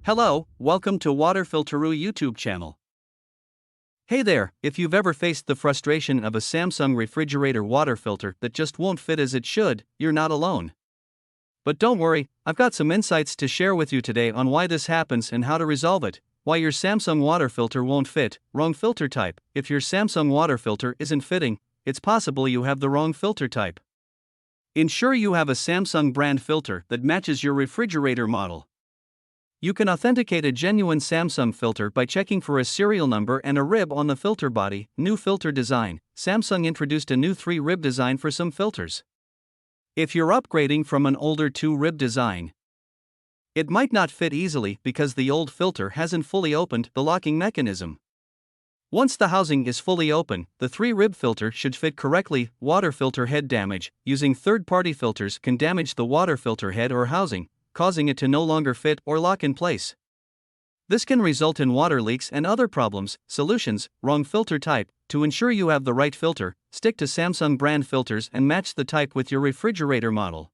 Hello, welcome to Water Filteroo YouTube channel. Hey there, if you've ever faced the frustration of a Samsung refrigerator water filter that just won't fit as it should, you're not alone. But don't worry, I've got some insights to share with you today on why this happens and how to resolve it. Why your Samsung water filter won't fit. Wrong filter type. If your Samsung water filter isn't fitting, it's possible you have the wrong filter type. Ensure you have a Samsung brand filter that matches your refrigerator model. You can authenticate a genuine Samsung filter by checking for a serial number and a rib on the filter body. New filter design. Samsung introduced a new 3-rib design for some filters. If you're upgrading from an older 2-rib design, it might not fit easily because the old filter hasn't fully opened the locking mechanism. Once the housing is fully open, the 3-rib filter should fit correctly. Water filter head damage. Using third-party filters can damage the water filter head or housing, causing it to no longer fit or lock in place. This can result in water leaks and other problems. Solutions. Wrong filter type. To ensure you have the right filter, stick to Samsung brand filters and match the type with your refrigerator model.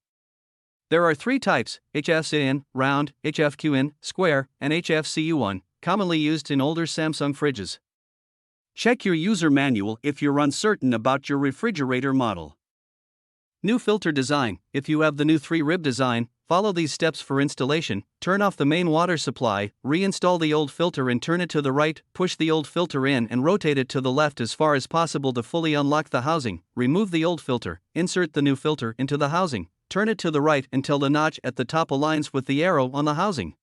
There are 3 types: HFCN, round, HFQN, square, and HFCU1, commonly used in older Samsung fridges. Check your user manual if you're uncertain about your refrigerator model. New filter design. If you have the new 3-rib design, follow these steps for installation. Turn off the main water supply, reinstall the old filter and turn it to the right, push the old filter in and rotate it to the left as far as possible to fully unlock the housing. Remove the old filter, insert the new filter into the housing, turn it to the right until the notch at the top aligns with the arrow on the housing.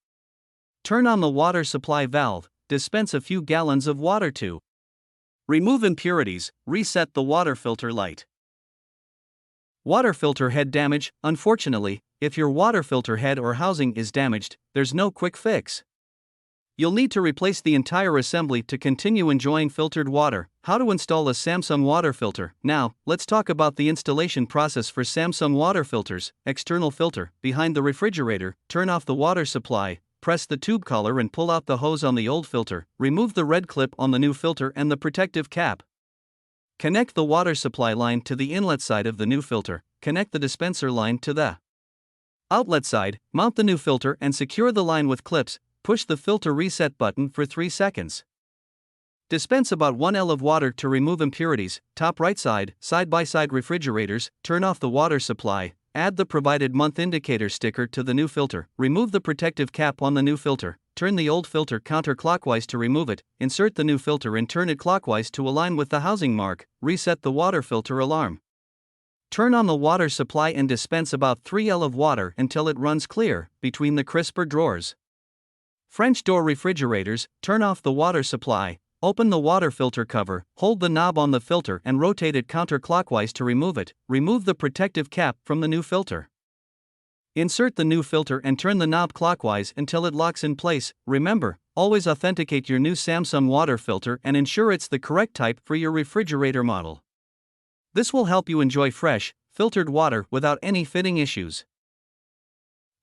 Turn on the water supply valve, dispense a few gallons of water to remove impurities, reset the water filter light. Water filter head damage. Unfortunately, if your water filter head or housing is damaged, there's no quick fix. You'll need to replace the entire assembly to continue enjoying filtered water. How to install a Samsung water filter. Now, let's talk about the installation process for Samsung water filters. External filter. Behind the refrigerator, turn off the water supply, press the tube collar and pull out the hose on the old filter. Remove the red clip on the new filter and the protective cap. Connect the water supply line to the inlet side of the new filter. Connect the dispenser line to the outlet side. Mount the new filter and secure the line with clips. Push the filter reset button for 3 seconds. Dispense about 1 L of water to remove impurities. Top right side, side-by-side refrigerators. Turn off the water supply. Add the provided month indicator sticker to the new filter. Remove the protective cap on the new filter. Turn the old filter counterclockwise to remove it. Insert the new filter and turn it clockwise to align with the housing mark. Reset the water filter alarm. Turn on the water supply and dispense about 3 L of water until it runs clear between the crisper drawers. French door refrigerators. Turn off the water supply. Open the water filter cover, hold the knob on the filter and rotate it counterclockwise to remove it. Remove the protective cap from the new filter. Insert the new filter and turn the knob clockwise until it locks in place. Remember, always authenticate your new Samsung water filter and ensure it's the correct type for your refrigerator model. This will help you enjoy fresh, filtered water without any fitting issues.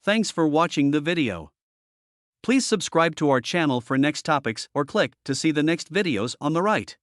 Thanks for watching the video. Please subscribe to our channel for next topics or click to see the next videos on the right.